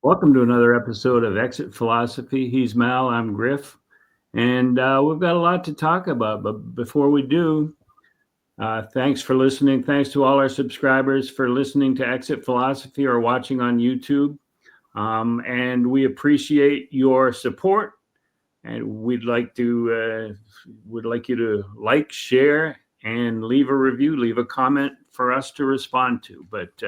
Welcome to another episode of Exit Philosophy. He's Mal, I'm Griff, and we've got a lot to talk about. But before we do, thanks for listening. Thanks to all our subscribers for listening to Exit Philosophy or watching on YouTube. And we appreciate your support. And we'd like you to like, share, and leave a review, leave a comment for us to respond to. But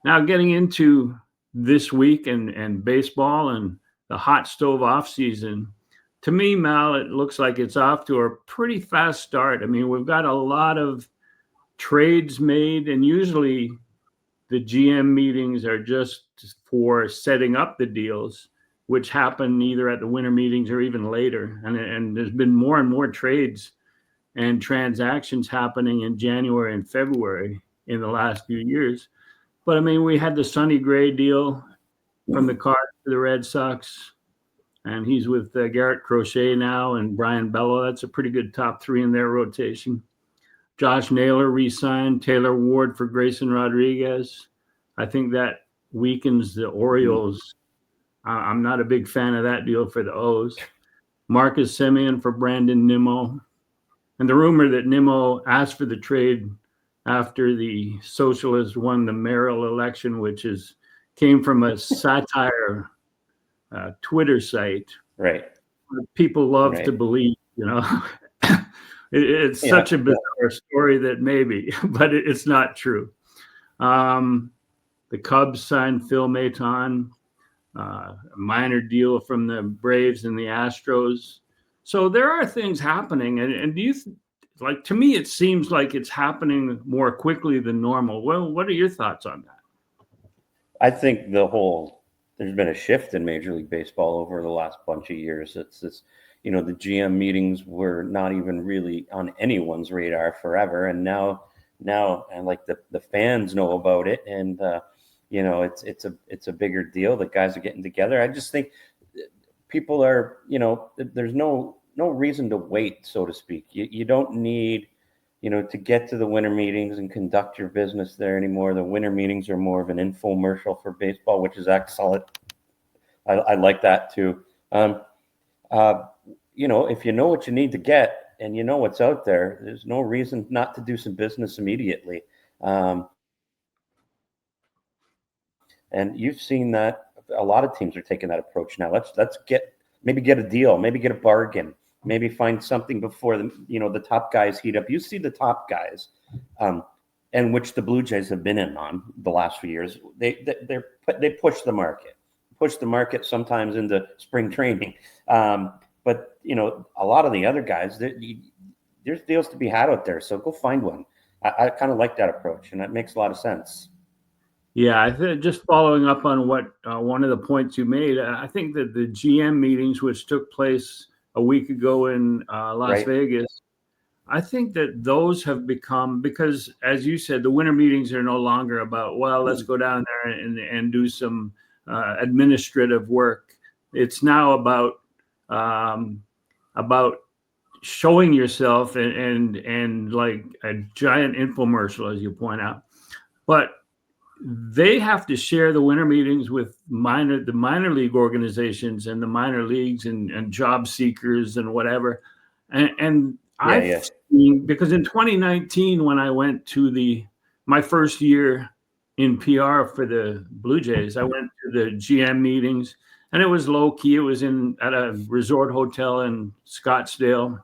now getting into this week and baseball and the hot stove off season, to me, Mal, it looks like it's off to a pretty fast start. I mean, we've got a lot of trades made, and usually the GM meetings are just for setting up the deals, which happen either at the winter meetings or even later. And there's been more and more trades and transactions happening in January and February in the last few years. But I mean, we had the Sonny Gray deal from the Cards to the Red Sox, and he's with Garrett Crochet now and Brian Bello. That's a pretty good top three in their rotation. Josh Naylor re-signed Taylor Ward for Grayson Rodriguez. I think that weakens the Orioles. I'm not a big fan of that deal for the O's. Marcus Semien for Brandon Nimmo. And the rumor that Nimmo asked for the trade after the socialists won the mayoral election, which came from a satire Twitter site. Right. People love to believe, it's such a bizarre story that maybe, but it's not true. The Cubs signed Phil Maton, a minor deal from the Braves and the Astros. So there are things happening. And do you to me, it seems like it's happening more quickly than normal. Well, what are your thoughts on that? I think there's been a shift in Major League Baseball over the last bunch of years. It's this, the GM meetings were not even really on anyone's radar forever. And now, and like the fans know about it. And, it's a bigger deal. The guys are getting together. I just think people are, there's no reason to wait, so to speak. You don't need, to get to the winter meetings and conduct your business there anymore. The winter meetings are more of an infomercial for baseball, which is excellent. I like that too. If you know what you need to get and you know what's out there, there's no reason not to do some business immediately. And you've seen that a lot of teams are taking that approach now. Let's get a deal, maybe get a bargain. Maybe find something before the top guys heat up. You see the top guys, and which the Blue Jays have been in on the last few years. They push the market sometimes into spring training. But a lot of the other guys, there's deals to be had out there. So go find one. I kind of like that approach, and that makes a lot of sense. Yeah, I think just following up on what one of the points you made, I think that the GM meetings, which took place a week ago in Las Vegas, I think that those have become, because as you said, the winter meetings are no longer about, let's go down there and do some administrative work. It's now about showing yourself and like a giant infomercial, as you point out. But they have to share the winter meetings with the minor league organizations and the minor leagues and job seekers and whatever. And I've seen, because in 2019, when I went to my first year in PR for the Blue Jays, I went to the GM meetings, and it was low key. It was at a resort hotel in Scottsdale.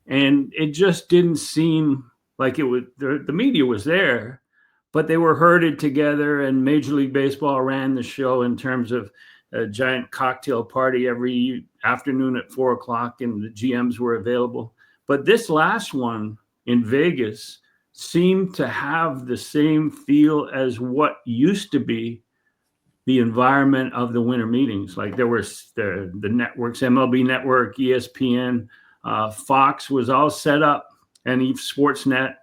And it just didn't seem like it was, the media was there, but they were herded together, and Major League Baseball ran the show in terms of a giant cocktail party every afternoon at 4:00, and the GMs were available. But this last one in Vegas seemed to have the same feel as what used to be the environment of the winter meetings. Like there was the networks, MLB Network, ESPN, Fox was all set up, and Sportsnet,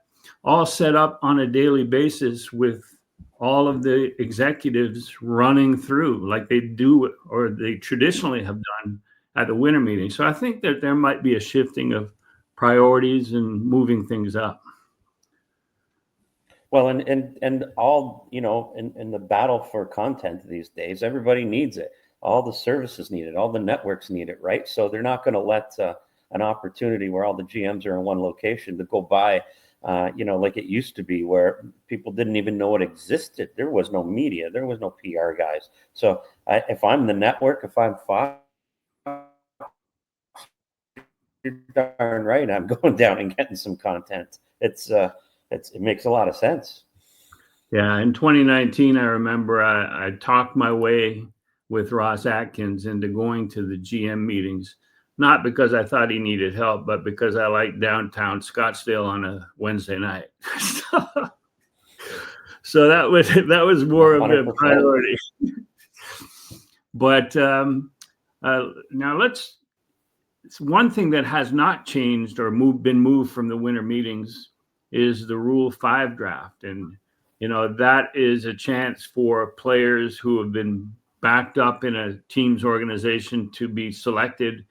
all set up on a daily basis with all of the executives running through like they do, or they traditionally have done at the winter meeting. So I think that there might be a shifting of priorities and moving things up. Well, and all, in the battle for content these days, everybody needs it. All the services need it. All the networks need it, right? So they're not going to let an opportunity where all the GMs are in one location to go by, like it used to be, where people didn't even know it existed. There was no media. There was no PR guys. So if I'm the network, if I'm Fox, you're darn right, I'm going down and getting some content. It makes a lot of sense. Yeah, in 2019, I remember I talked my way with Ross Atkins into going to the GM meetings, not because I thought he needed help, but because I liked downtown Scottsdale on a Wednesday night. So that was more 100%. Of a priority. But now it's one thing that has not changed or been moved from the winter meetings is the Rule 5 draft. And, that is a chance for players who have been backed up in a team's organization to be selected,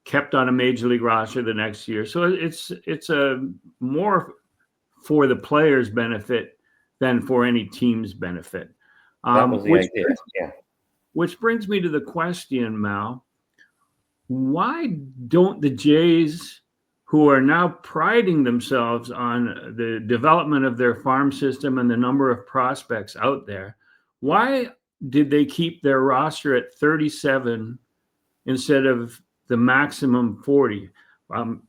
kept on a major league roster the next year. So it's a more for the players' benefit than for any team's benefit. That was the idea. Yeah. Which brings me to the question, Mal. Why don't the Jays, who are now priding themselves on the development of their farm system and the number of prospects out there, why did they keep their roster at 37 instead of the maximum 40?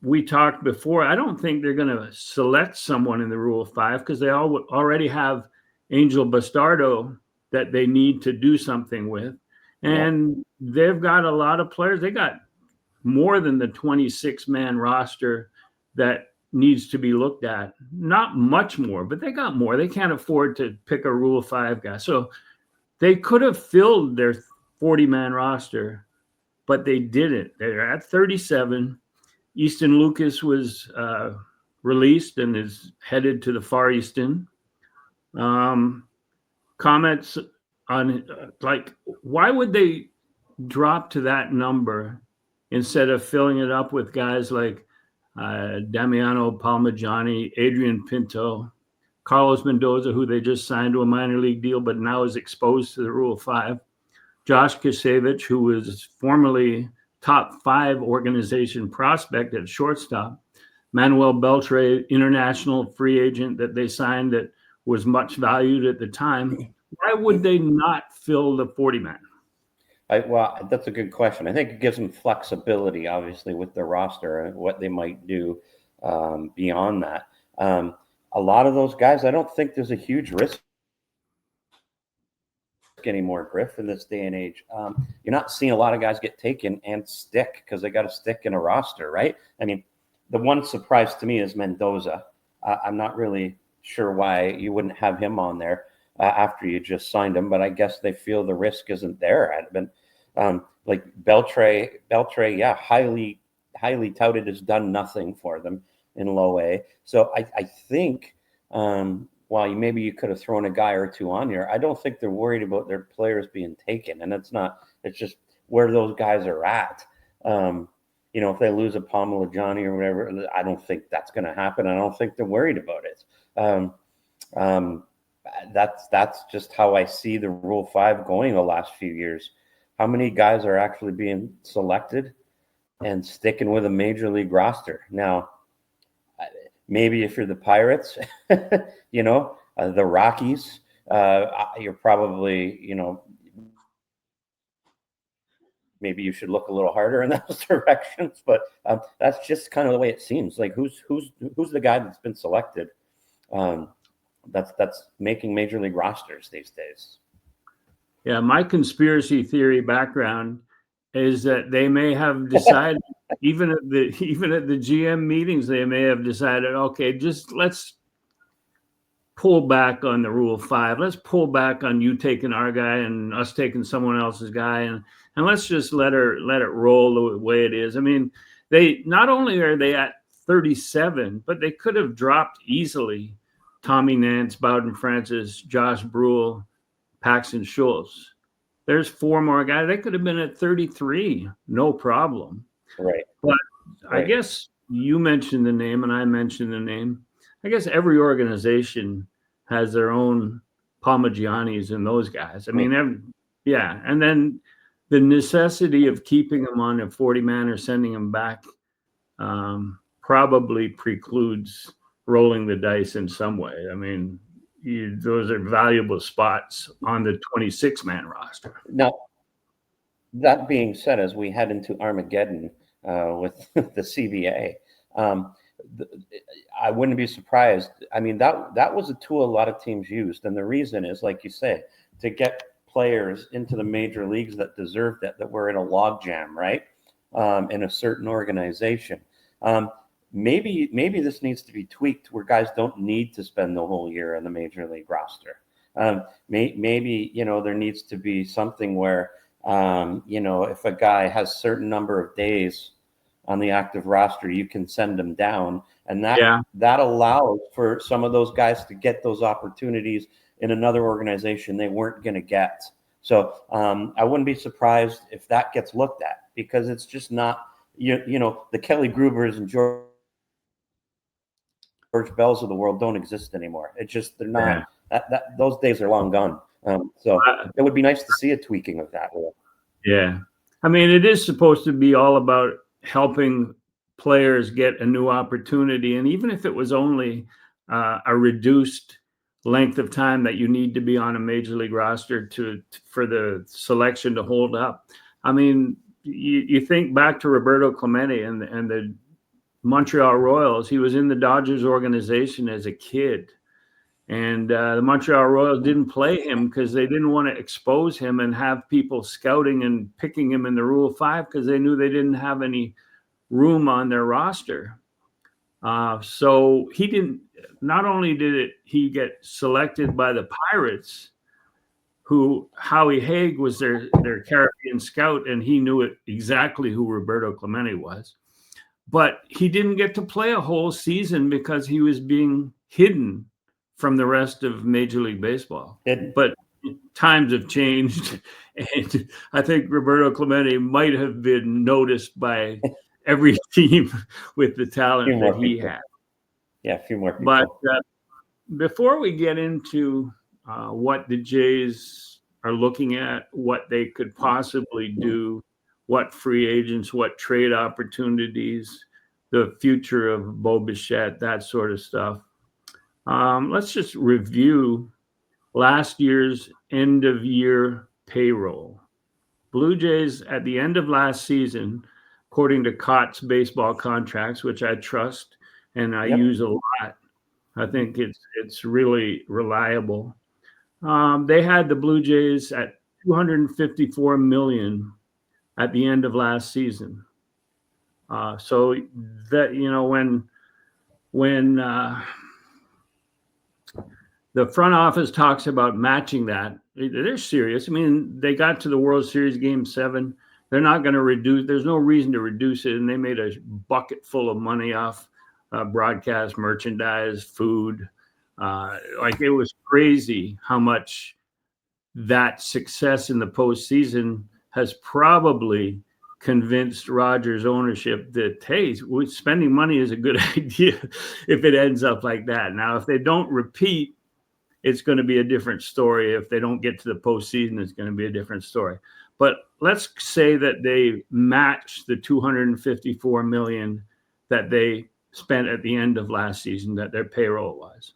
We talked before. I don't think they're going to select someone in the Rule 5 because they already have Angel Bastardo that they need to do something with. And they've got a lot of players. They got more than the 26-man roster that needs to be looked at. Not much more, but they got more. They can't afford to pick a Rule 5 guy. So they could have filled their 40-man roster, but they didn't. They're at 37. Easton Lucas was released and is headed to the Far Eastern. Comments on why would they drop to that number instead of filling it up with guys like Damiano Palmaggiani, Adrian Pinto, Carlos Mendoza, who they just signed to a minor league deal but now is exposed to the Rule 5, Josh Kasevich, who was formerly top 5 organization prospect at shortstop, Manuel Beltre, international free agent that they signed that was much valued at the time. Why would they not fill the 40-man? Well, that's a good question. I think it gives them flexibility, obviously, with their roster and what they might do beyond that. A lot of those guys, I don't think there's a huge risk anymore, Griff, in this day and age. You're not seeing a lot of guys get taken and stick because they got to stick in a roster, right? I mean, the one surprise to me is Mendoza. I'm not really sure why you wouldn't have him on there after you just signed him, but I guess they feel the risk isn't there. Like Beltre, yeah, highly touted, has done nothing for them in low A. So I think while maybe you could have thrown a guy or two on here, I don't think they're worried about their players being taken. And it's just where those guys are at. If they lose a Palmaggiani or whatever, I don't think that's going to happen. I don't think they're worried about it. That's just how I see the Rule 5 going the last few years. How many guys are actually being selected and sticking with a major league roster? Now, maybe if you're the Pirates, the Rockies, you're probably, maybe you should look a little harder in those directions. But that's just kind of the way it seems. Like who's the guy that's been selected? That's making major league rosters these days. Yeah, my conspiracy theory background is that they may have decided, even at the GM meetings, they may have decided, okay, just let's pull back on the Rule 5. Let's pull back on you taking our guy and us taking someone else's guy, and let's just let it roll the way it is. I mean, they not only are they at 37, but they could have dropped easily Tommy Nance, Bowden Francis, Josh Brule, Paxton Schultz. There's 4 more guys. They could have been at 33, no problem. Right. But right. I guess you mentioned the name and I mentioned the name. I guess every organization has their own Parmigianis and those guys. I mean, yeah. And then the necessity of keeping them on a 40-man or sending them back probably precludes rolling the dice in some way. I mean, those are valuable spots on the 26-man roster. Now, that being said, as we head into Armageddon with the CBA, I wouldn't be surprised. I mean, that was a tool a lot of teams used. And the reason is, like you say, to get players into the major leagues that deserved it, that were in a logjam, right? In a certain organization. Maybe this needs to be tweaked where guys don't need to spend the whole year on the major league roster. Maybe, there needs to be something where, if a guy has certain number of days on the active roster, you can send them down. And that allows for some of those guys to get those opportunities in another organization they weren't going to get. So I wouldn't be surprised if that gets looked at, because it's just not, the Kelly Grubers and George Bells of the world don't exist anymore. It's just, they're not, those days are long gone. So it would be nice to see a tweaking of that. Yeah. I mean, it is supposed to be all about helping players get a new opportunity. And even if it was only a reduced length of time that you need to be on a major league roster for the selection to hold up. I mean, you think back to Roberto Clemente and the Montreal Royals. He was in the Dodgers organization as a kid. And the Montreal Royals didn't play him because they didn't want to expose him and have people scouting and picking him in the Rule 5, because they knew they didn't have any room on their roster. So he didn't. Not only did he get selected by the Pirates, who Howie Haig was their Caribbean scout, and he knew exactly who Roberto Clemente was, but he didn't get to play a whole season because he was being hidden from the rest of Major League Baseball. But times have changed, and I think Roberto Clemente might have been noticed by every team with the talent that he had. Yeah, a few more people. But before we get into what the Jays are looking at, what they could possibly do, what free agents, what trade opportunities, the future of Bo Bichette, that sort of stuff, let's just review last year's end-of-year payroll. Blue Jays at the end of last season, according to Cott's baseball contracts, which I trust and I use a lot. I think it's really reliable. They had the Blue Jays at $254 million at the end of last season. So that, when the front office talks about matching that, they're serious. I mean, they got to the World Series Game 7. They're not going to reduce. There's no reason to reduce it. And they made a bucket full of money off broadcast merchandise, food. Like, it was crazy how much that success in the postseason has probably convinced Rogers ownership that, hey, spending money is a good idea if it ends up like that. Now, if they don't repeat, it's going to be a different story. If they don't get to the postseason, it's going to be a different story. But let's say that they match the $254 million that they spent at the end of last season, that their payroll was.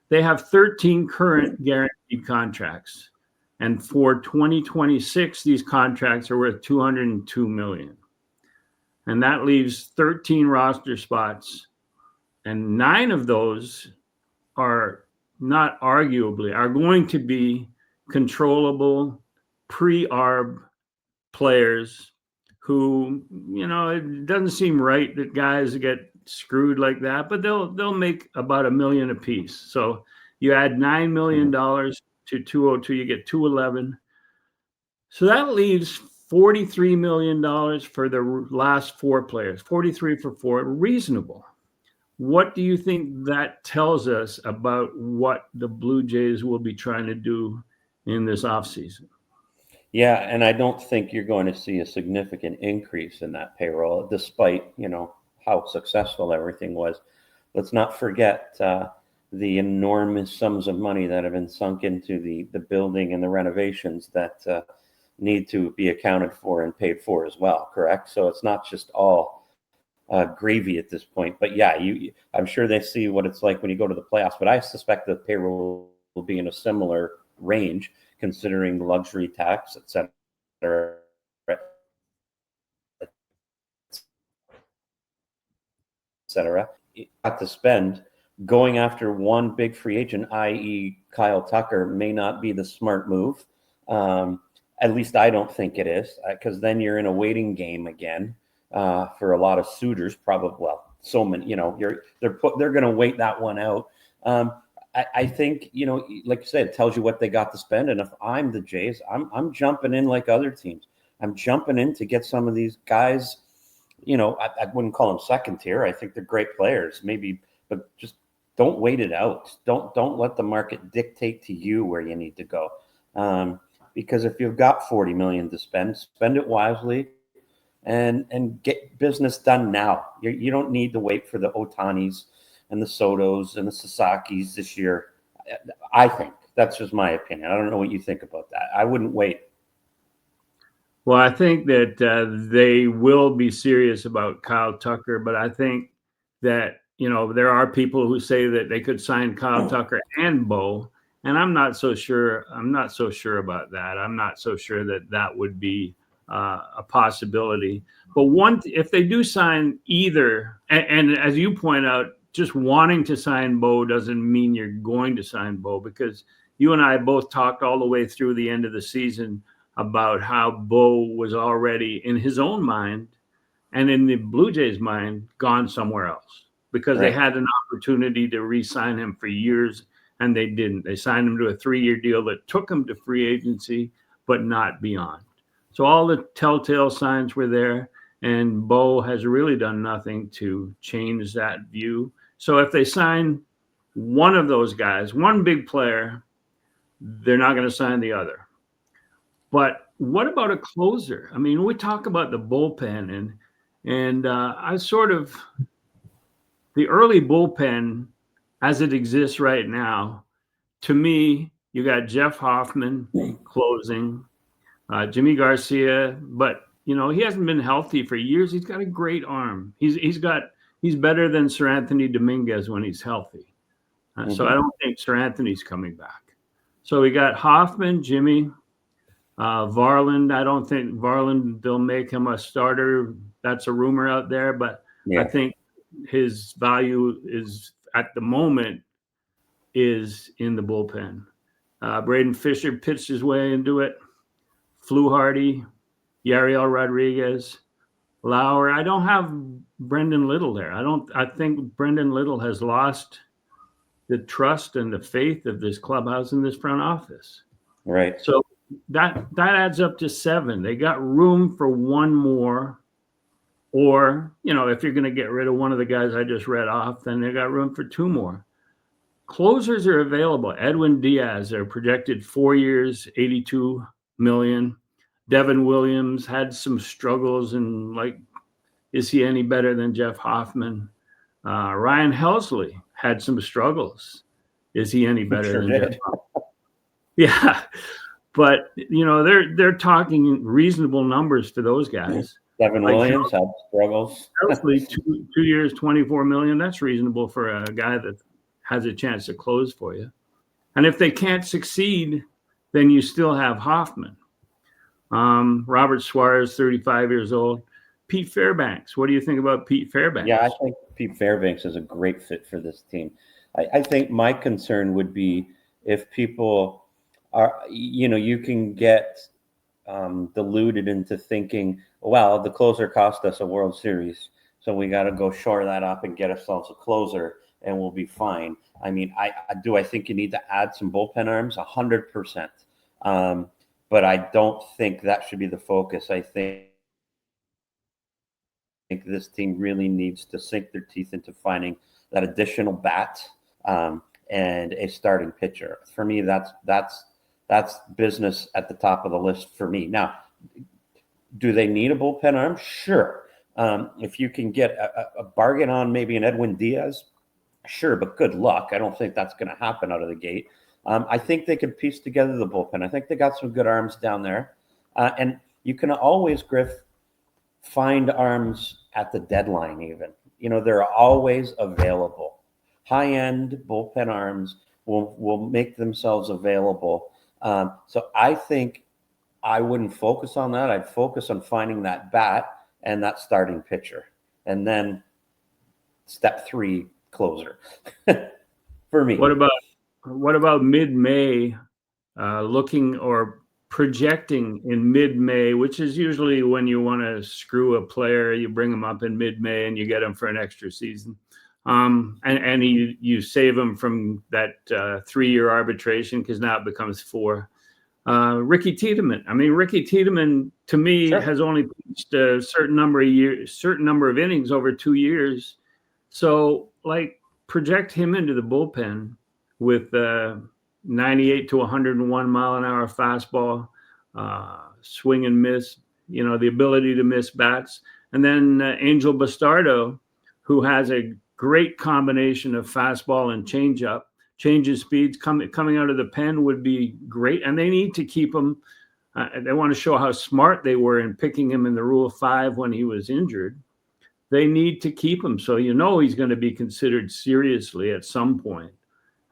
They have 13 current guaranteed contracts. And for 2026, these contracts are worth $202 million. And that leaves 13 roster spots. And 9 of those are not arguably, are going to be controllable pre-ARB players who, it doesn't seem right that guys get screwed like that, but they'll make about $1 million apiece. So you add $9 million to 202, you get 211. So that leaves $43 million for the last 4 players, 43 for 4, reasonable. What do you think that tells us about what the Blue Jays will be trying to do in this offseason? Yeah, and I don't think you're going to see a significant increase in that payroll, despite, how successful everything was. Let's not forget the enormous sums of money that have been sunk into the building and the renovations that need to be accounted for and paid for as well, correct? So it's not just all gravy at this point. But yeah, I'm sure they see what it's like when you go to the playoffs. But I suspect the payroll will be in a similar range, considering the luxury tax, et cetera, et cetera. Got to spend. Going after one big free agent, i.e. Kyle Tucker, may not be the smart move. At least I don't think it is, because then you're in a waiting game again for a lot of suitors. Probably, well, so many. They're going to wait that one out. I think, like you said, it tells you what they got to spend. And if I'm the Jays, I'm jumping in like other teams. I'm jumping in to get some of these guys. I wouldn't call them second tier. I think they're great players, maybe, but just don't wait it out. Don't let the market dictate to you where you need to go. Because if you've got $40 million to spend it wisely, and get business done now. You don't need to wait for the Otanis and the Sotos and the Sasaki's this year. I think that's just my opinion. I don't know what you think about that. I wouldn't wait. Well, I think that they will be serious about Kyle Tucker, but I think that, there are people who say that they could sign Kyle Tucker and Bo, and I'm not so sure. I'm not so sure about that. I'm not so sure that would be a possibility. But if they do sign either, and as you point out, just wanting to sign Bo doesn't mean you're going to sign Bo, because you and I both talked all the way through the end of the season about how Bo was already, in his own mind and in the Blue Jays' mind, gone somewhere else, because They had an opportunity to re-sign him for years, and they didn't. They signed him to a 3-year deal that took him to free agency, but not beyond. So all the telltale signs were there, and Bo has really done nothing to change that view. So if they sign one of those guys, one big player, they're not going to sign the other. But what about a closer? I mean, we talk about the bullpen, and I sort of, the early bullpen as it exists right now, to me, you got Jeff Hoffman closing, Jimmy Garcia, but he hasn't been healthy for years. He's got a great arm. He's better than Sir Anthony Dominguez when he's healthy. So I don't think Sir Anthony's coming back. So we got Hoffman, Jimmy, Varland. I don't think Varland, they'll make him a starter. That's a rumor out there, but I think his value is at the moment is in the bullpen. Braden Fisher pitched his way into it. Fluharty, Yariel Rodriguez, Lauer. I don't have Brendan Little there. I think Brendan Little has lost the trust and the faith of this clubhouse and this front office. Right. So that adds up to 7. They got room for one more, or, if you're going to get rid of one of the guys I just read off, then they got room for 2 more. Closers are available. Edwin Diaz, they're projected 4 years, $82 million. Devin Williams had some struggles, and is he any better than Jeff Hoffman? Ryan Helsley had some struggles. Is he any better than Jeff Hoffman? Yeah, but they're talking reasonable numbers for those guys. Devin Williams had struggles. Helsley, 2 years, $24 million. That's reasonable for a guy that has a chance to close for you. And if they can't succeed, then you still have Hoffman. Robert Suarez, 35 years old. Pete Fairbanks. What do you think about Pete Fairbanks? Yeah, I think Pete Fairbanks is a great fit for this team. I think my concern would be if people are, you can get deluded into thinking, well, the closer cost us a World Series, so we got to go shore that up and get ourselves a closer, and we'll be fine. I mean, I think you need to add some bullpen arms, 100%. But I don't think that should be the focus. I think this team really needs to sink their teeth into finding that additional bat and a starting pitcher. For me, that's business at the top of the list for me. Now, do they need a bullpen arm? Sure. If you can get a bargain on maybe an Edwin Diaz, Sure, but good luck. I don't think that's going to happen out of the gate. I think they could piece together the bullpen. I think they got some good arms down there. And you can always, Griff, find arms at the deadline even. They're always available. High-end bullpen arms will make themselves available. So I think I wouldn't focus on that. I'd focus on finding that bat and that starting pitcher. And then step 3, closer for me. What about mid-May, looking or projecting in mid-May, which is usually when you want to screw a player, you bring them up in mid-May and you get them for an extra season. And you save them from that 3-year arbitration, because now it becomes 4. Ricky Tiedemann. I mean, Ricky Tiedemann to me has only pitched a certain number of innings over 2 years. So project him into the bullpen with 98 to 101 mile an hour fastball, swing and miss, the ability to miss bats. And then Angel Bastardo, who has a great combination of fastball and changeup, changes speeds. Coming out of the pen would be great. And they need to keep him. They want to show how smart they were in picking him in the Rule 5 when he was injured. They need to keep him, so he's going to be considered seriously at some point.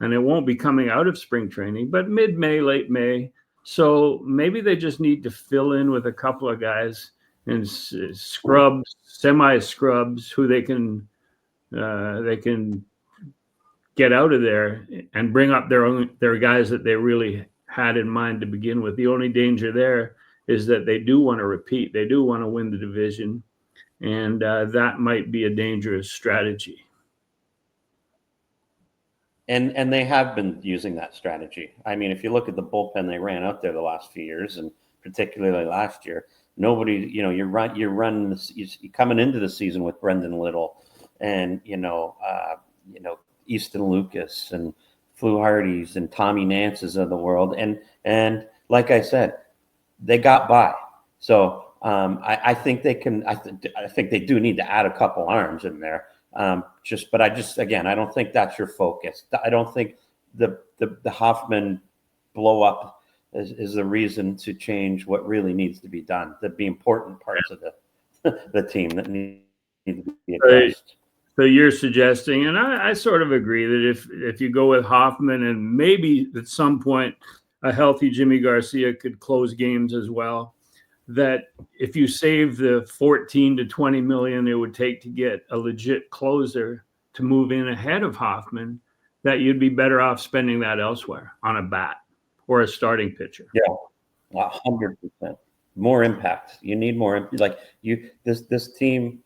And it won't be coming out of spring training, but mid-May, late May. So maybe they just need to fill in with a couple of guys and scrubs, semi-scrubs, who they can get out of there and bring up their guys that they really had in mind to begin with. The only danger there is that they do want to repeat. They do want to win the division. And that might be a dangerous strategy. And they have been using that strategy. I mean, if you look at the bullpen they ran out there the last few years, and particularly last year, nobody, you're coming into the season with Brendan Little and Easton Lucas and Flu Hardys and Tommy Nance's of the world, and like I said, they got by. So I think they can. I think they do need to add a couple arms in there. But I don't think that's your focus. I don't think the Hoffman blow up is the reason to change what really needs to be done. The important parts of the team that need to be addressed. So you're suggesting, and I sort of agree, that if you go with Hoffman and maybe at some point a healthy Jimmy Garcia could close games as well, that if you save the 14 to 20 million it would take to get a legit closer to move in ahead of Hoffman, that you'd be better off spending that elsewhere on a bat or a starting pitcher. Yeah, 100%. More impact. You need more. This team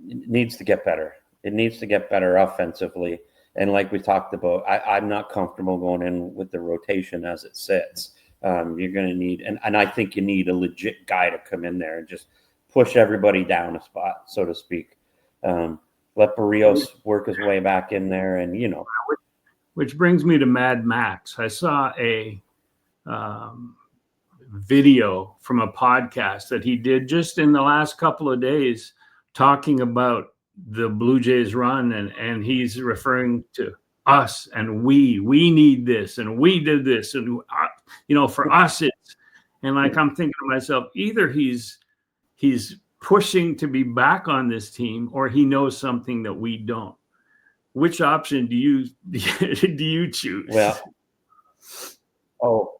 needs to get better. It needs to get better offensively. And like we talked about, I'm not comfortable going in with the rotation as it sits. You're going to need, and I think you need a legit guy to come in there and just push everybody down a spot, so to speak. Let Barrios work his way back in there, and Which brings me to Mad Max. I saw a video from a podcast that he did just in the last couple of days talking about the Blue Jays run, and he's referring to us and we need this and we did this, and for us it's, and I'm thinking to myself, either he's pushing to be back on this team or he knows something that we don't. Which option do you choose? Well,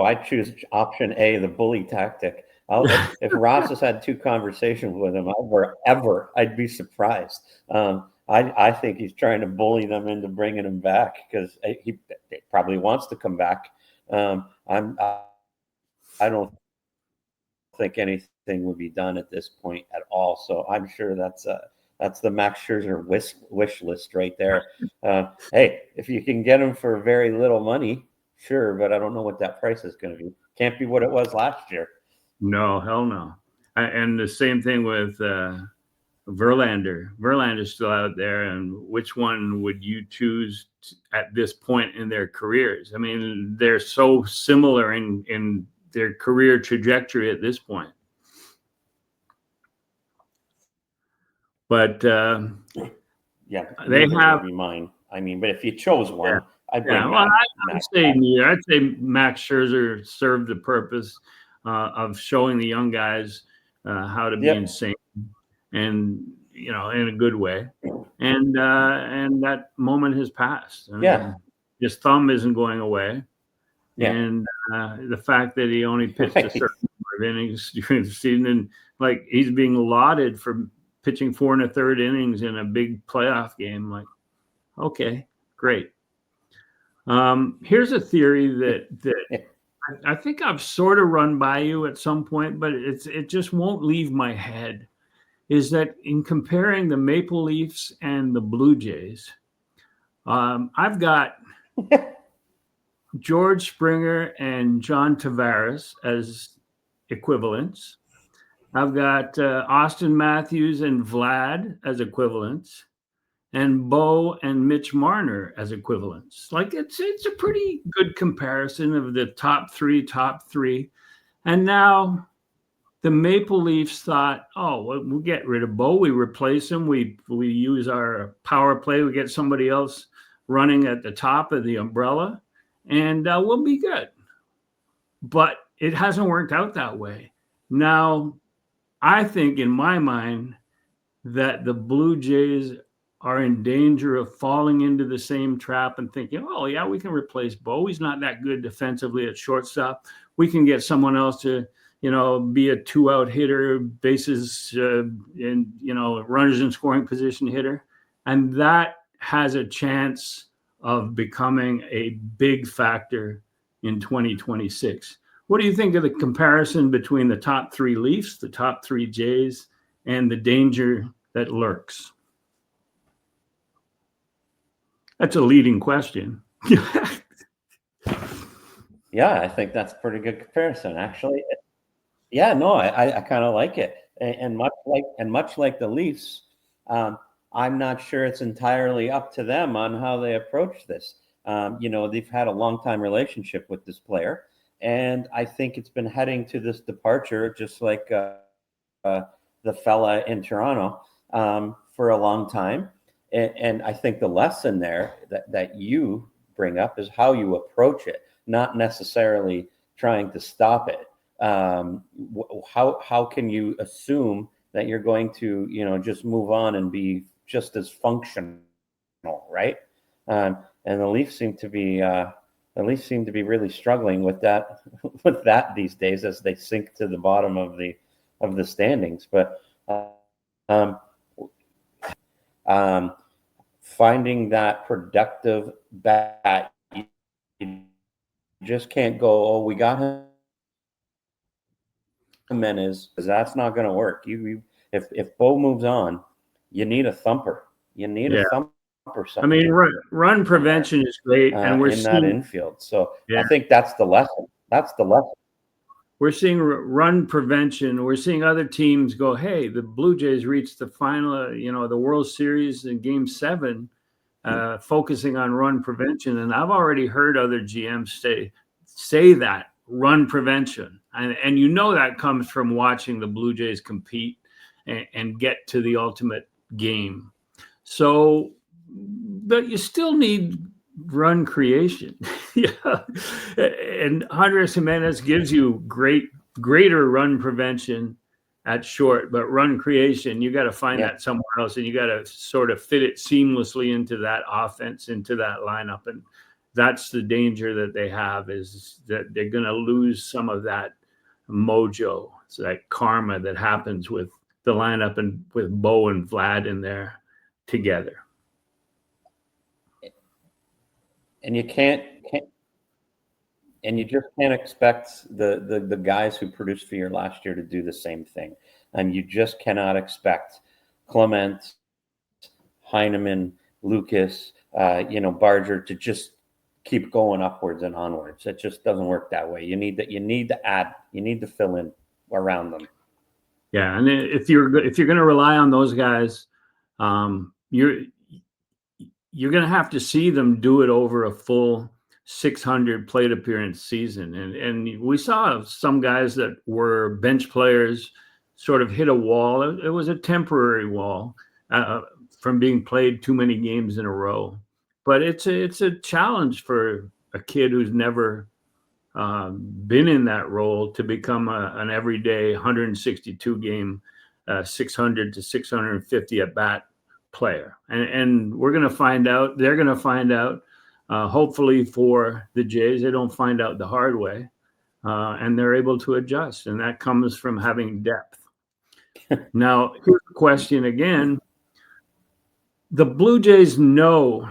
I choose option A, the bully tactic. If Ross has had 2 conversations with him ever, I'd be surprised. I think he's trying to bully them into bringing him back because he probably wants to come back. I don't think anything would be done at this point at all. So I'm sure that's the Max Scherzer wish list right there. Hey, if you can get him for very little money, sure, but I don't know what that price is going to be. Can't be what it was last year. No, hell no. And the same thing with Verlander. Verlander's still out there, and which one would you choose at this point in their careers? I mean, they're so similar in their career trajectory at this point. But Yeah, They neither have would be mine. I mean, but if you chose one, I'd bring Yeah, well, I would Matt say back. neither. I'd say Max Scherzer served the purpose of showing the young guys how to be Yep. insane, and in a good way. And that moment has passed. I Yeah. mean, his thumb isn't going away, Yeah. and the fact that he only pitched a certain number of innings during the season, and like he's being lauded for pitching 4 1/3 innings in a big playoff game. Like, okay, great. Here's a theory that I think I've sort of run by you at some point, but it just won't leave my head. Is that in comparing the Maple Leafs and the Blue Jays, I've got George Springer and John Tavares as equivalents. I've got Austin Matthews and Vlad as equivalents, and Bo and Mitch Marner as equivalents. Like it's a pretty good comparison of the top three. And now the Maple Leafs thought, oh, well, we'll get rid of Bo. We replace him. We use our power play. We get somebody else running at the top of the umbrella, and we'll be good. But it hasn't worked out that way. Now, I think in my mind that the Blue Jays are in danger of falling into the same trap and thinking, oh, yeah, we can replace Bo. He's not that good defensively at shortstop. We can get someone else to, be a 2-out hitter, bases, and, runners in scoring position hitter. And that has a chance of becoming a big factor in 2026. What do you think of the comparison between the top 3 Leafs, the top 3 Jays, and the danger that lurks? That's a leading question. Yeah, I think that's a pretty good comparison, actually. Yeah, no, I kind of like it, and much like the Leafs, I'm not sure it's entirely up to them on how they approach this. They've had a long time relationship with this player, and I think it's been heading to this departure, just like the fella in Toronto for a long time. And I think the lesson there that you bring up is how you approach it, not necessarily trying to stop it. How can you assume that you're going to, just move on and be just as functional, right? And the Leafs seem to be really struggling with that these days as they sink to the bottom of the standings. But finding that productive bat, you just can't go, oh, we got him because that's not going to work. If Bo moves on, you need a thumper. You need a thumper. I mean, run prevention is great, and we're in seeing that infield. So I think that's the lesson. We're seeing run prevention. We're seeing other teams go, hey, the Blue Jays reached the final, the World Series in Game 7, focusing on run prevention. And I've already heard other GMs say that, run prevention. And that comes from watching the Blue Jays compete and get to the ultimate game. So, but you still need run creation. Yeah. And Andres Jimenez gives you greater run prevention at short, but run creation, you got to find that somewhere else, and you got to sort of fit it seamlessly into that offense, into that lineup. And that's the danger that they have, is that they're going to lose some of that mojo. It's that karma that happens with the lineup and with Bo and Vlad in there together. And you just can't expect the guys who produced for you last year to do the same thing. And you just cannot expect Clement, Heineman, Lucas, Barger to just keep going upwards and onwards. It just doesn't work that way. You need to fill in around them. Yeah, and if you're going to rely on those guys, you're going to have to see them do it over a full 600 plate appearance season. And we saw some guys that were bench players sort of hit a wall. It was a temporary wall from being played too many games in a row. But it's a challenge for a kid who's never been in that role to become an everyday 162 game, 600 to 650 at bat player. And we're going to find out. They're going to find out. Hopefully for the Jays, they don't find out the hard way, and they're able to adjust. And that comes from having depth. Now, here's the question again. The Blue Jays know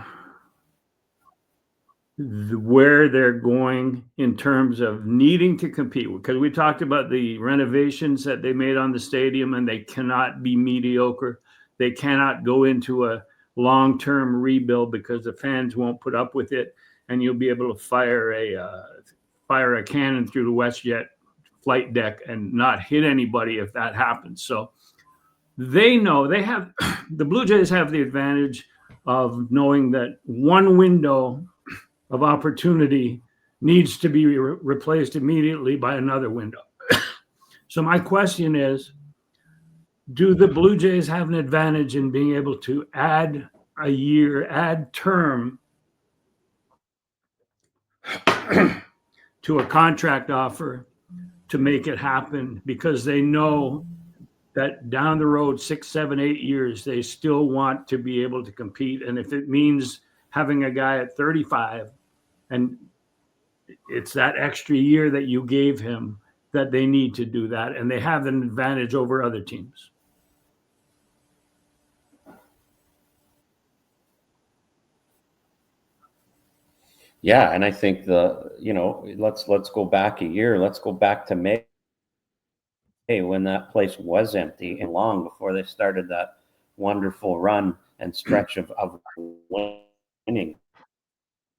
where they're going in terms of needing to compete, because we talked about the renovations that they made on the stadium, and they cannot be mediocre. They cannot go into a long-term rebuild because the fans won't put up with it, and you'll be able to fire a cannon through the WestJet flight deck and not hit anybody if that happens. So they know they have the Blue Jays have the advantage of knowing that one window of opportunity needs to be replaced immediately by another window. So my question is, do the Blue Jays have an advantage in being able to add a year, add term to a contract offer to make it happen, because they know that down the road, 6, 7, 8 years, they still want to be able to compete. And if it means having a guy at 35 and it's that extra year that you gave him, that they need to do that. And they have an advantage over other teams. Yeah, and I think let's go back a year. Let's go back to May when that place was empty, and long before they started that wonderful run and stretch of winning.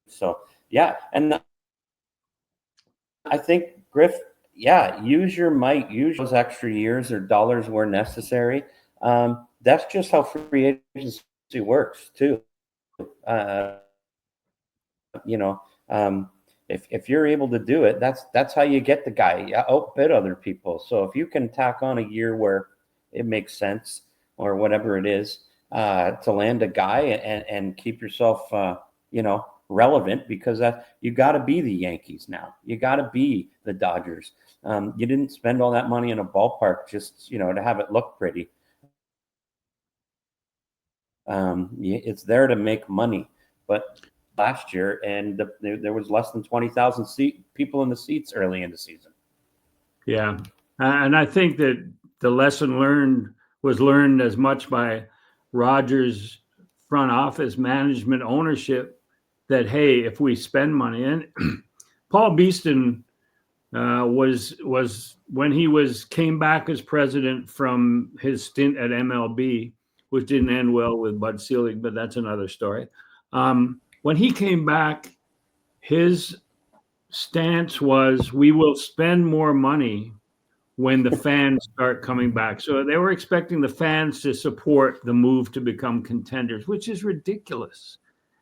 So yeah, and I think Griff, use your might, use those extra years or dollars where necessary. That's just how free agency works too. If you're able to do it, that's how you get the guy. Outbid other people. So if you can tack on a year where it makes sense or whatever it is, to land a guy and keep yourself, relevant, because you got to be the Yankees now. You got to be the Dodgers. You didn't spend all that money in a ballpark just, to have it look pretty. It's there to make money, but last year, and there was less than 20,000 people in the seats early in the season. Yeah, and I think that the lesson was learned as much by Rogers' front office, management, ownership, that hey, if we spend money, and Paul Beeston was when he came back as president from his stint at MLB, which didn't end well with Bud Selig, but that's another story. When he came back, his stance was, we will spend more money when the fans start coming back. So they were expecting the fans to support the move to become contenders, which is ridiculous.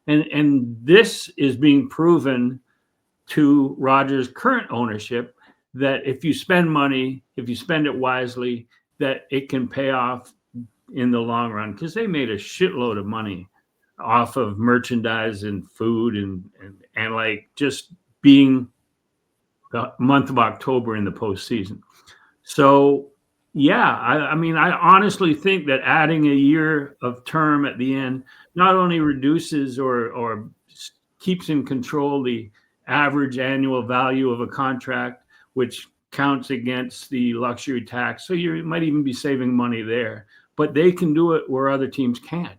And this is being proven to Rogers' current ownership, that if you spend money, if you spend it wisely, that it can pay off in the long run, because they made a shitload of money off of merchandise and food and like just being the month of October in the postseason. So yeah, I mean, I honestly think that adding a year of term at the end not only reduces or keeps in control the average annual value of a contract, which counts against the luxury tax. So you might even be saving money there, but they can do it where other teams can't.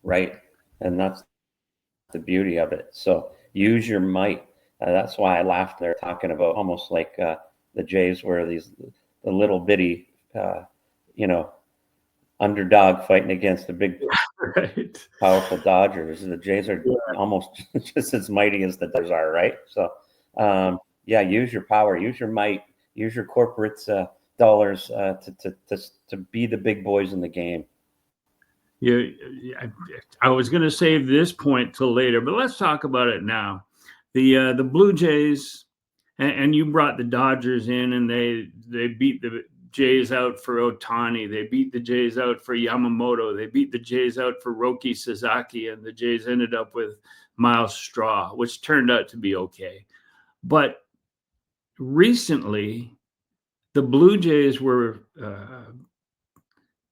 Right. And that's the beauty of it. So use your might. That's why I laughed there, talking about almost like the Jays were the little bitty, underdog fighting against the big, powerful Dodgers. The Jays are almost just as mighty as the Dodgers are, right? So, use your power, use your might, use your corporate dollars to be the big boys in the game. I was going to save this point till later, but let's talk about it now. The Blue Jays, and you brought the Dodgers in, and they beat Jays out for Ohtani. They beat the Jays out for Yamamoto. They beat the Jays out for Roki Sasaki, and the Jays ended up with Miles Straw, which turned out to be okay. But recently, the Blue Jays were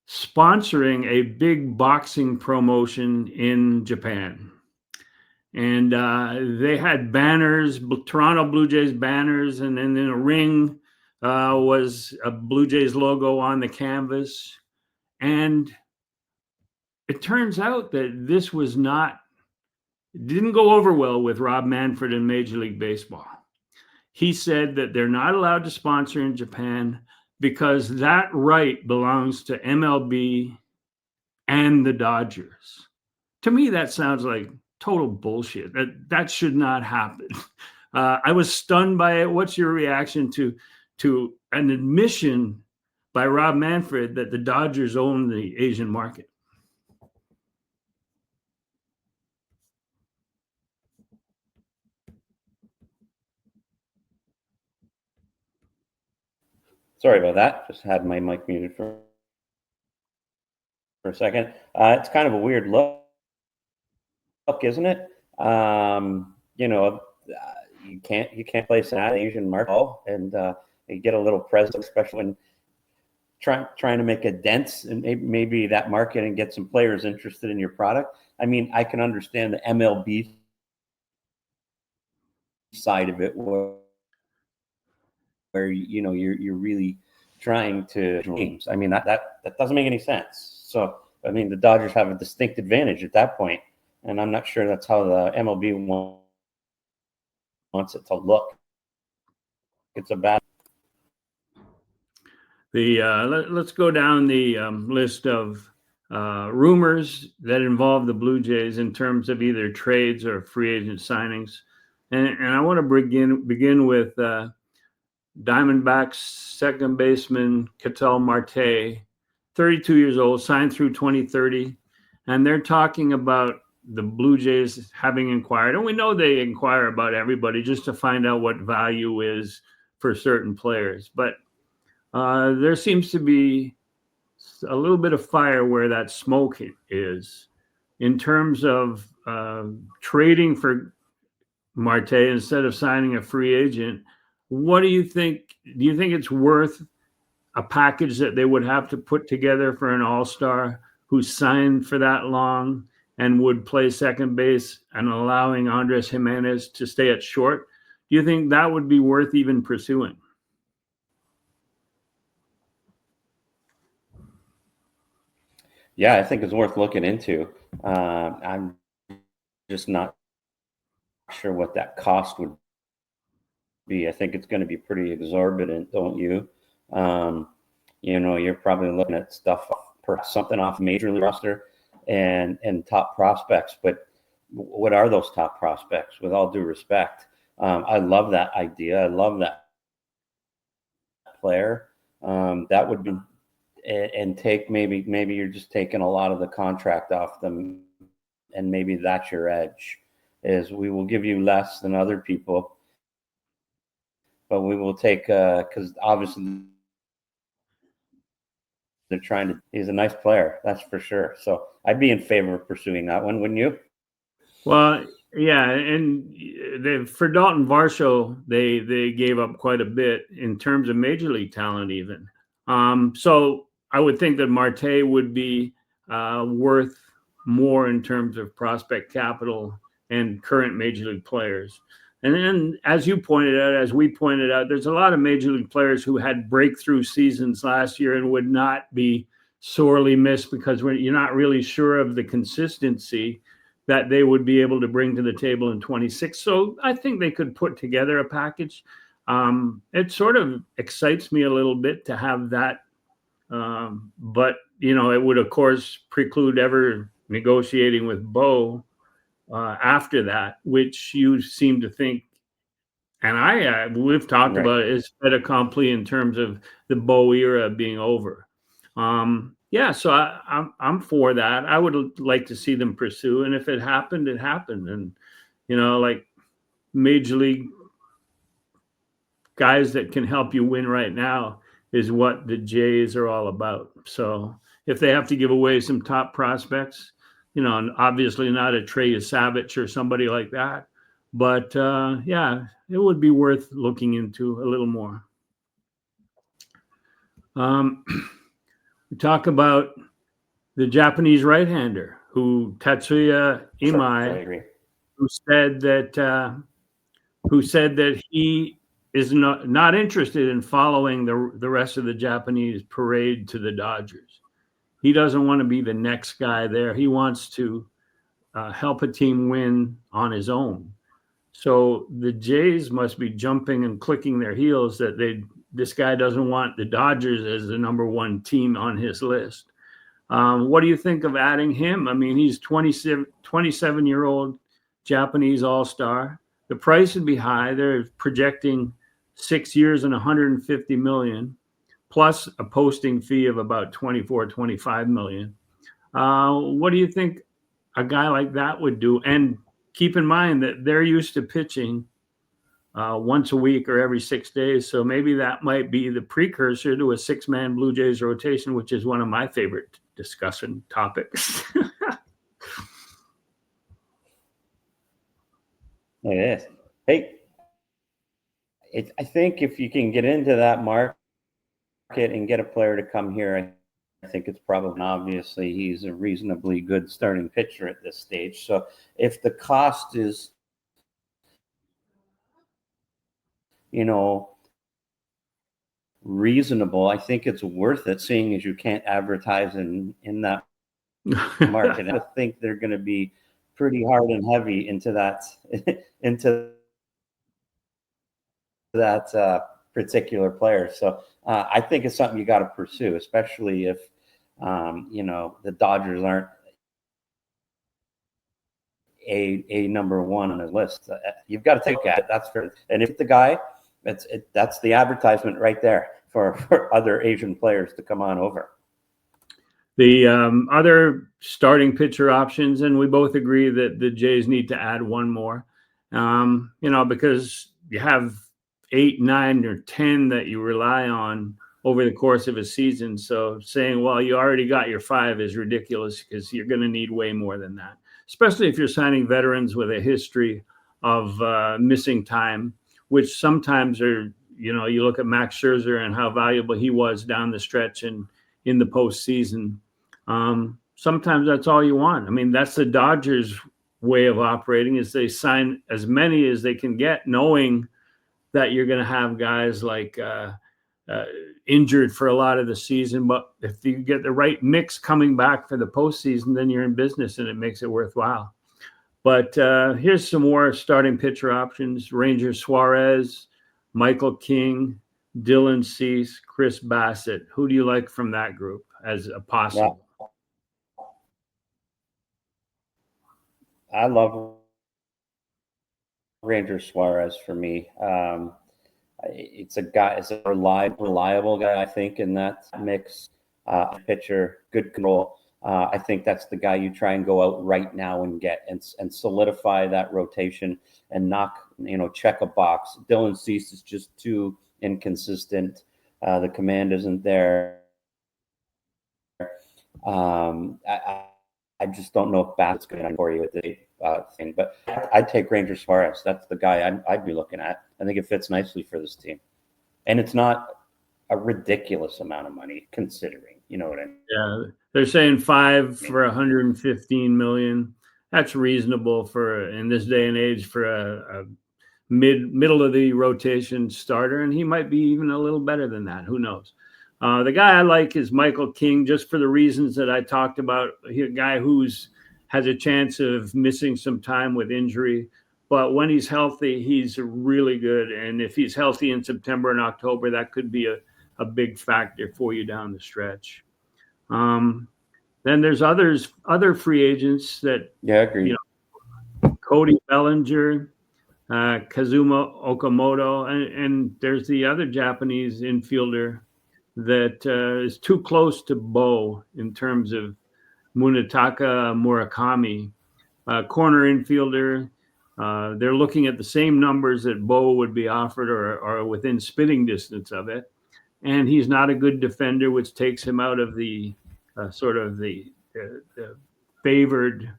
sponsoring a big boxing promotion in Japan. And they had banners, Toronto Blue Jays banners, and then in a ring was a Blue Jays logo on the canvas. And it turns out that this didn't go over well with Rob Manfred in Major League Baseball. He said that they're not allowed to sponsor in Japan because that right belongs to MLB and the Dodgers. To me, that sounds like total bullshit. That should not happen. I was stunned by it. What's your reaction to an admission by Rob Manfred that the Dodgers own the Asian market? Sorry about that. Just had my mic muted for a second. It's kind of a weird look, isn't it? You can't place an Asian market, and you get a little present, especially when trying to make a dent and maybe that market and get some players interested in your product. I mean, I can understand the MLB side of it where you're really trying to games. I mean, that doesn't make any sense. So I mean, the Dodgers have a distinct advantage at that point, and I'm not sure that's how the MLB wants it to look. It's a bad. Let's go down the list of rumors that involve the Blue Jays in terms of either trades or free agent signings, and I want to begin with Diamondbacks second baseman Ketel Marte, 32 years old, signed through 2030, and they're talking about the Blue Jays having inquired, and we know they inquire about everybody just to find out what value is for certain players, but there seems to be a little bit of fire where that smoke is in terms of trading for Marte instead of signing a free agent. What do you think? Do you think it's worth a package that they would have to put together for an all-star who signed for that long and would play second base and allowing Andres Jimenez to stay at short? Do you think that would be worth even pursuing? Yeah, I think it's worth looking into. I'm just not sure what that cost would be. I think it's going to be pretty exorbitant, don't you? You're probably looking at stuff, perhaps something off major league roster and top prospects. But what are those top prospects? With all due respect, I love that idea. I love that player. That would be, and take maybe you're just taking a lot of the contract off them, and maybe that's your edge. Is we will give you less than other people, but we will take because obviously they're trying to. He's a nice player, that's for sure. So I'd be in favor of pursuing that one, wouldn't you? Well, yeah, and for Dalton Varsho, they gave up quite a bit in terms of major league talent, even. So I would think that Marte would be worth more in terms of prospect capital and current major league players. And then, as you pointed out, as we pointed out, there's a lot of major league players who had breakthrough seasons last year and would not be sorely missed because you're not really sure of the consistency that they would be able to bring to the table in 26. So I think they could put together a package. It sort of excites me a little bit to have that. But, it would, of course, preclude ever negotiating with Bo after that, which you seem to think, and we've talked about it, is fait accompli in terms of the Bo era being over. Yeah, so I'm for that. I would like to see them pursue, and if it happened, it happened. And like major league guys that can help you win right now, is what the Jays are all about. So if they have to give away some top prospects, and obviously not a Trey Savage or somebody like that, but yeah, it would be worth looking into a little more. We talk about the Japanese right-hander Tatsuya Imai, who said that he is not interested in following the rest of the Japanese parade to the Dodgers. He doesn't want to be the next guy there. He wants to help a team win on his own. So the Jays must be jumping and clicking their heels that this guy doesn't want the Dodgers as the number one team on his list. What do you think of adding him? I mean, he's 27-year-old Japanese all-star. The price would be high. They're projecting 6 years and $150 million, plus a posting fee of about $24-25 million. What do you think a guy like that would do? And keep in mind that they're used to pitching once a week or every 6 days. So maybe that might be the precursor to a 6-man Blue Jays rotation, which is one of my favorite discussion topics. It is. Hey, I think if you can get into that market and get a player to come here, I think it's probably, obviously he's a reasonably good starting pitcher at this stage. So if the cost is, reasonable, I think it's worth it, seeing as you can't advertise in that market. I think they're going to be pretty hard and heavy into that particular player. So I think it's something you got to pursue, especially if the Dodgers aren't a number one on the list. You've got to take at it. That's fair. And if the guy, that's the advertisement right there for other Asian players to come on over. The other starting pitcher options, and we both agree that the Jays need to add one more, because you have 8, 9, or 10 that you rely on over the course of a season. So saying, well, you already got your 5 is ridiculous, because you're going to need way more than that, especially if you're signing veterans with a history of missing time, which sometimes are, you look at Max Scherzer and how valuable he was down the stretch and in the postseason. Sometimes that's all you want. I mean, that's the Dodgers' way of operating, is they sign as many as they can get, knowing that you're going to have guys like injured for a lot of the season. But if you get the right mix coming back for the postseason, then you're in business and it makes it worthwhile. But here's some more starting pitcher options: Ranger Suarez, Michael King, Dylan Cease, Chris Bassett. Who do you like from that group as a possible? I love Ranger Suarez for me. It's a reliable guy, I think, in that mix. Pitcher, good control. I think that's the guy you try and go out right now and get and solidify that rotation and check a box. Dylan Cease is just too inconsistent. The command isn't there. I just don't know if Bassett's good for you with the thing, but I'd take Ranger Suarez. That's the guy I'd be looking at. I think it fits nicely for this team, and it's not a ridiculous amount of money considering. You know what I mean? Yeah, they're saying 5 for $115 million. That's reasonable in this day and age for a middle of the rotation starter, and he might be even a little better than that. Who knows? The guy I like is Michael King, just for the reasons that I talked about. He's a guy has a chance of missing some time with injury, but when he's healthy, he's really good. And if he's healthy in September and October, that could be a big factor for you down the stretch. Then there's other free agents that, agree. Cody Bellinger, Kazuma Okamoto, and there's the other Japanese infielder that is too close to Bo in terms of Munetaka Murakami, corner infielder. They're looking at the same numbers that Bo would be offered or within spitting distance of it. and he's not a good defender, which takes him out of the sort of the favored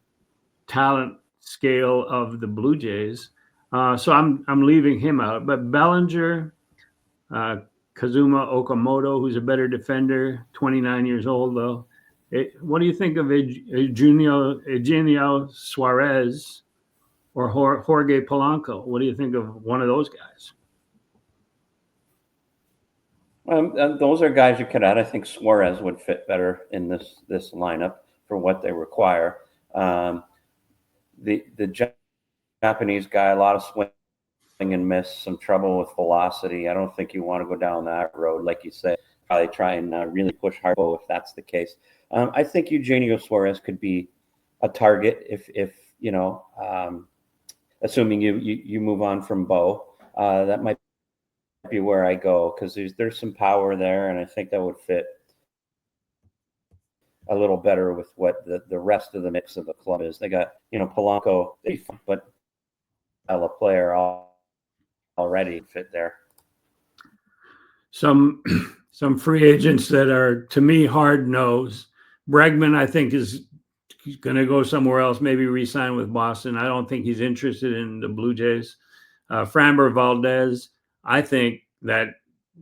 talent scale of the Blue Jays. So I'm leaving him out. But Bellinger, Kazuma Okamoto, who's a better defender, 29 years old though. What do you think of Eugenio Suarez or Jorge Polanco? What do you think of one of those guys? Those are guys you could add. I think Suarez would fit better in this lineup for what they require. The Japanese guy, a lot of swing and miss, some trouble with velocity. I don't think you want to go down that road, like you said. Probably try and really push hard if that's the case. I think Eugenio Suarez could be a target if you know, assuming you move on from Bo. That might be where I go, because there's some power there, and I think that would fit a little better with what the rest of the mix of the club is. They got, you know, Polanco, but a player already fit there. Some free agents that are, to me, hard nose. Bregman, I think, is going to go somewhere else, maybe re-sign with Boston. I don't think he's interested in the Blue Jays. Framber Valdez, I think that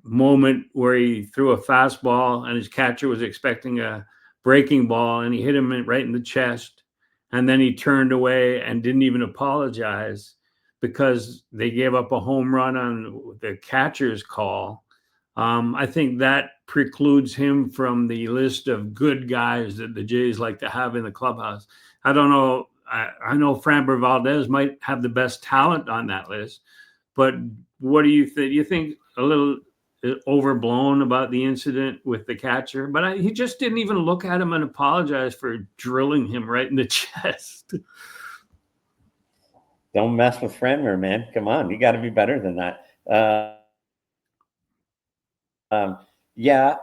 moment where he threw a fastball and his catcher was expecting a breaking ball and he hit him right in the chest, and then he turned away and didn't even apologize because they gave up a home run on the catcher's call. I think that precludes him from the list of good guys that the Jays like to have in the clubhouse. I don't know. I know Framber Valdez might have the best talent on that list, but what do you think? You think a little overblown about the incident with the catcher? But he just didn't even look at him and apologize for drilling him right in the chest. Don't mess with Framber, man. Come on, you got to be better than that. Yeah,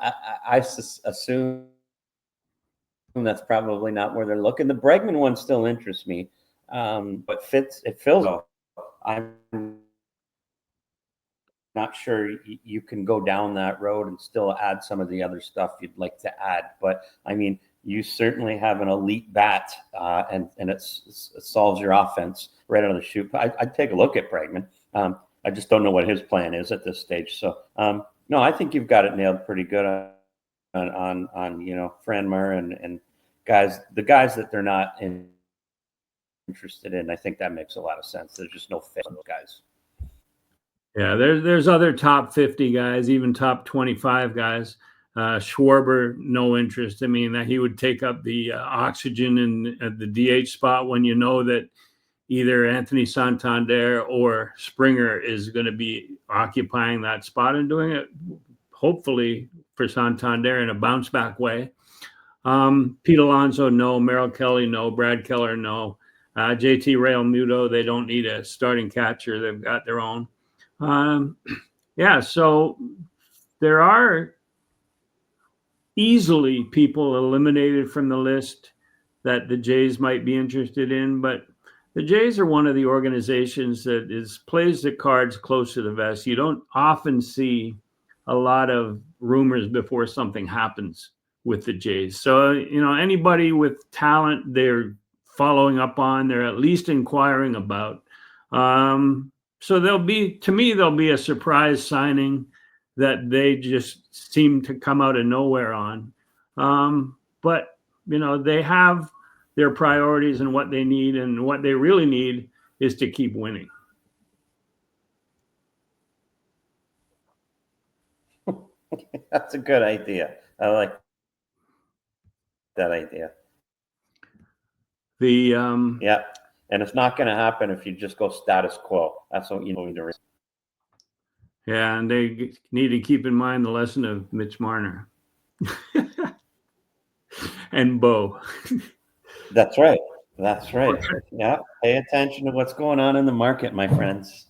I assume that's probably not where they're looking. The Bregman one still interests me, but Phil's. I'm not sure you can go down that road and still add some of the other stuff you'd like to add. But I mean, you certainly have an elite bat, and it solves your offense right out of the chute. I'd take a look at Bregman. I just don't know what his plan is at this stage. So. No, I think you've got it nailed pretty good on you know, Framber and guys, the guys that they're not interested in. I think that makes a lot of sense. There's just no fit on those guys. Yeah, there's other top 50 guys, even top 25 guys. Schwarber, no interest. I mean, that he would take up the oxygen in the DH spot when you know that either Anthony Santander or Springer is going to be occupying that spot and doing it, hopefully, for Santander in a bounce back way. Pete Alonso, no. Merrill Kelly, no. Brad Keller, no. JT Realmuto, they don't need a starting catcher. They've got their own. Yeah, so there are easily people eliminated from the list that the Jays might be interested in, but the Jays are one of the organizations that plays the cards close to the vest. You don't often see a lot of rumors before something happens with the Jays. So, you know, anybody with talent they're following up on, they're at least inquiring about. So there'll be a surprise signing that they just seem to come out of nowhere on. But, you know, they have their priorities and what they need, and what they really need is to keep winning. That's a good idea. I like that idea. Yeah, and it's not going to happen if you just go status quo. That's what you need to. Yeah, and they need to keep in mind the lesson of Mitch Marner and Bo. That's right. That's right. Yeah. Pay attention to what's going on in the market, my friends.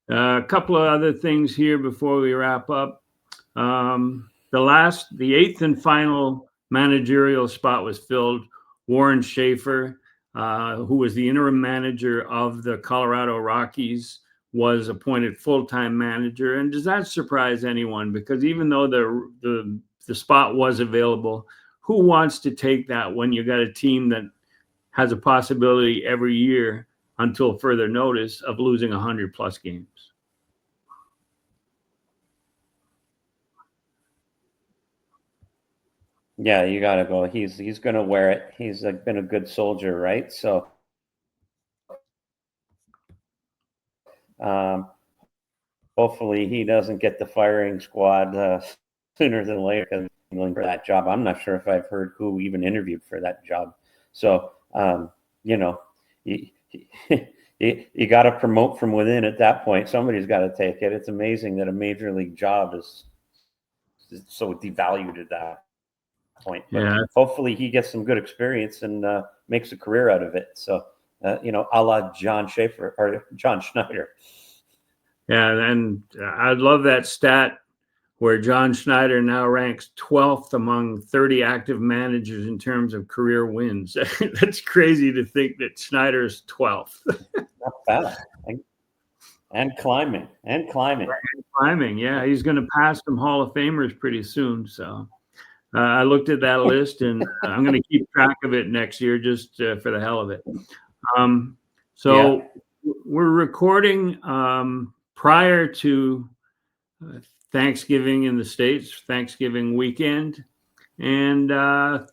A couple of other things here before we wrap up. The eighth and final managerial spot was filled. Warren Schaefer, who was the interim manager of the Colorado Rockies, was appointed full-time manager. And does that surprise anyone? Because even though the spot was available, who wants to take that when you got a team that has a possibility every year until further notice of losing 100+ games? Yeah, you got to go. He's going to wear it. He's been a good soldier, right? So hopefully he doesn't get the firing squad sooner than later because for that job. I'm not sure if I've heard who even interviewed for that job. So you you got to promote from within at that point. Somebody's got to take it. It's amazing that a major league job is so devalued at that point. But Yeah. hopefully he gets some good experience and makes a career out of it. So, a la John Schaefer or John Schneider. Yeah, and I love that stat where John Schneider now ranks 12th among 30 active managers in terms of career wins. That's crazy to think that Schneider's 12th. Not bad. And climbing. Yeah, he's going to pass some Hall of Famers pretty soon. So I looked at that list, and I'm going to keep track of it next year just for the hell of it. We're recording prior to Thanksgiving in the States, Thanksgiving weekend. And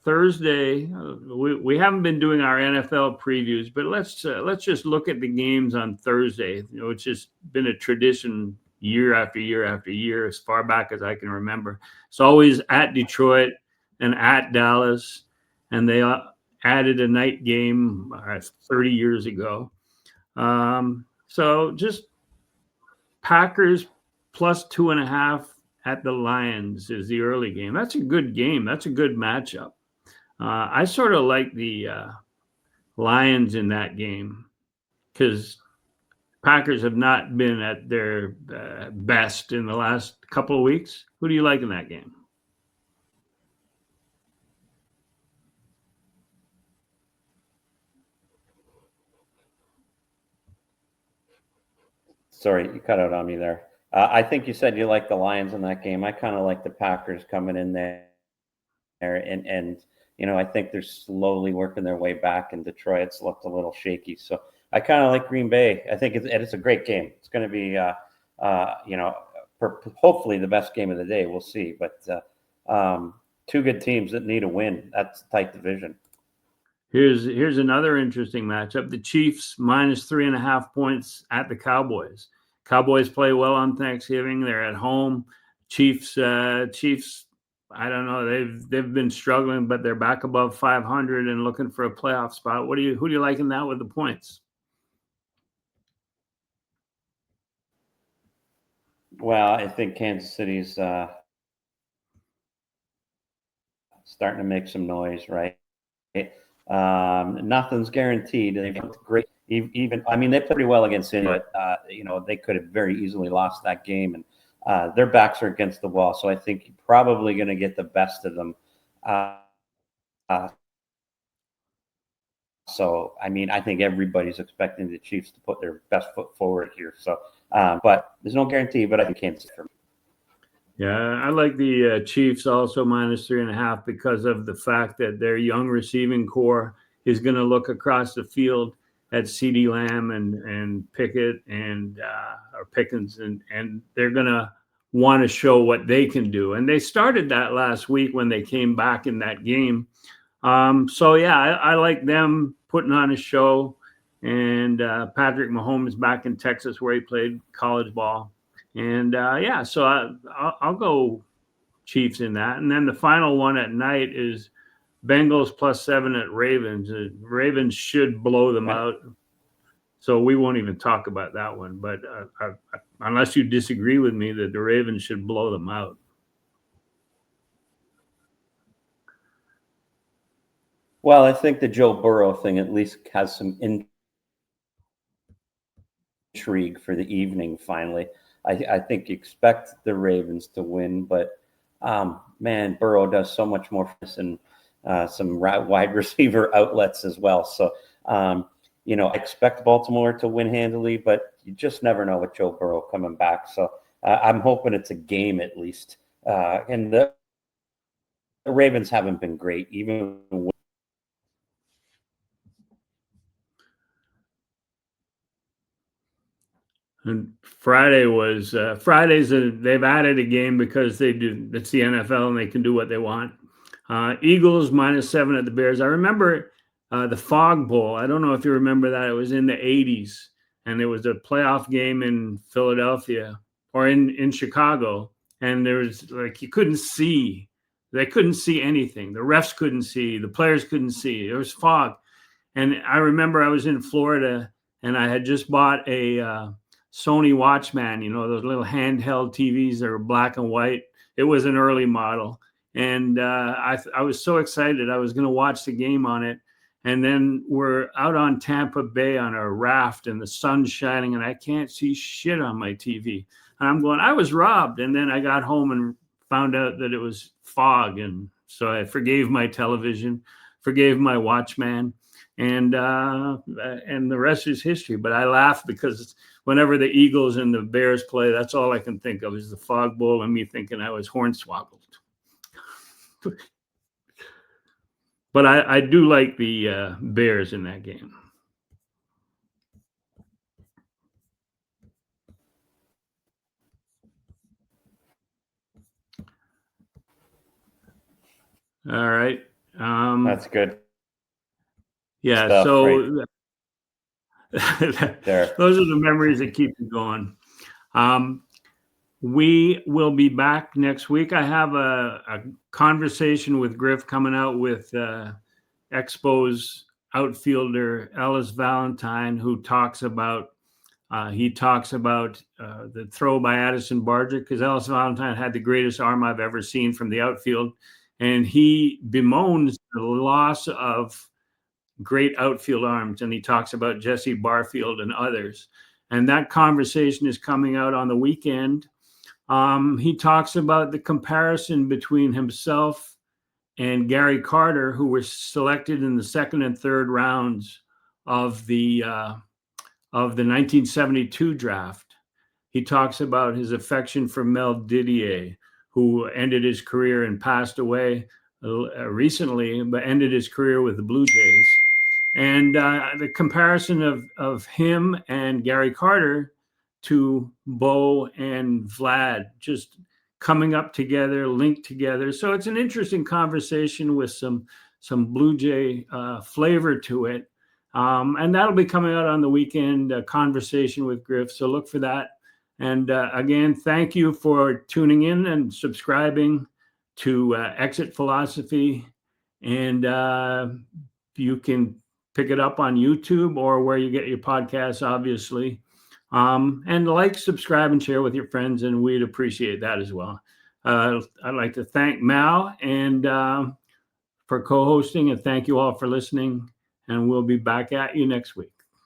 Thursday, we haven't been doing our NFL previews, but let's just look at the games on Thursday. It's just been a tradition year after year after year, as far back as I can remember. It's always at Detroit and at Dallas, and they added a night game 30 years ago. So just Packers plus 2.5 at the Lions is the early game. That's a good game. That's a good matchup. I sort of like the Lions in that game because Packers have not been at their best in the last couple of weeks. Who do you like in that game? Sorry, you cut out on me there. I think you said you like the Lions in that game. I kind of like the Packers coming in there, and I think they're slowly working their way back. And Detroit's looked a little shaky, so I kind of like Green Bay. I think it's a great game. It's going to be, hopefully the best game of the day. We'll see, but two good teams that need a win. That's a tight division. Here's another interesting matchup. The Chiefs minus 3.5 points at the Cowboys. Cowboys play well on Thanksgiving. They're at home. Chiefs, I don't know. They've been struggling, but they're back above 500 and looking for a playoff spot. Who do you like in that with the points? Well, I think Kansas City's starting to make some noise, right? Nothing's guaranteed. They've looked great. Even they played pretty well against Indy, but they could have very easily lost that game, and their backs are against the wall. So I think you're probably going to get the best of them. So I think everybody's expecting the Chiefs to put their best foot forward here. So, but there's no guarantee. But I think Kansas for me. Yeah, I like the Chiefs also minus 3.5 because of the fact that their young receiving core is going to look across the field at CeeDee Lamb and Pickett or Pickens, and they're going to want to show what they can do. And they started that last week when they came back in that game. So, yeah, I like them putting on a show. And Patrick Mahomes back in Texas where he played college ball. And, so I'll go Chiefs in that. And then the final one at night is Bengals plus 7 at Ravens. Ravens should blow them out. So we won't even talk about that one. But unless you disagree with me that the Ravens should blow them out. Well, I think the Joe Burrow thing at least has some intrigue for the evening finally. I think you expect the Ravens to win, but man, Burrow does so much more for this and some wide receiver outlets as well. So, I expect Baltimore to win handily, but you just never know with Joe Burrow coming back. So I'm hoping it's a game at least. And the Ravens haven't been great, even with And Friday was Fridays. They've added a game because they do. It's the NFL and they can do what they want. Eagles -7 at the Bears. I remember the Fog Bowl. I don't know if you remember that. It was in the 80s, and there was a playoff game in Philadelphia or in Chicago, and there was like you couldn't see. They couldn't see anything. The refs couldn't see. The players couldn't see. There was fog, and I remember I was in Florida, and I had just bought a Sony Watchman, those little handheld TVs that are black and white. It was an early model. And I was so excited. I was going to watch the game on it. And then we're out on Tampa Bay on a raft and the sun's shining and I can't see shit on my TV. And I'm going, I was robbed. And then I got home and found out that it was fog. And so I forgave my television, forgave my Watchman. And the rest is history. But I laugh because whenever the Eagles and the Bears play, that's all I can think of is the Fog Bowl and me thinking I was hornswoggled. But I do like the Bears in that game. All right. That's good. Yeah. Stuff, so right. Those are the memories that keep me going. We will be back next week. I have a conversation with Griff coming out with Expos outfielder Ellis Valentine, who talks about the throw by Addison Barger, because Ellis Valentine had the greatest arm I've ever seen from the outfield, and he bemoans the loss of great outfield arms, and he talks about Jesse Barfield and others. And that conversation is coming out on the weekend. He talks about the comparison between himself and Gary Carter, who were selected in the second and third rounds of the 1972 draft. He talks about his affection for Mel Didier, who ended his career and passed away recently, but ended his career with the Blue Jays. And the comparison of him and Gary Carter to Bo and Vlad, just coming up together, linked together. So it's an interesting conversation with some Blue Jay flavor to it. And that'll be coming out on the weekend, a conversation with Griff. So look for that. And again, thank you for tuning in and subscribing to Exit Philosophy. And you can pick it up on YouTube or where you get your podcasts, obviously. And like, subscribe, and share with your friends, and we'd appreciate that as well. I'd like to thank Mal and for co-hosting, and thank you all for listening. And we'll be back at you next week.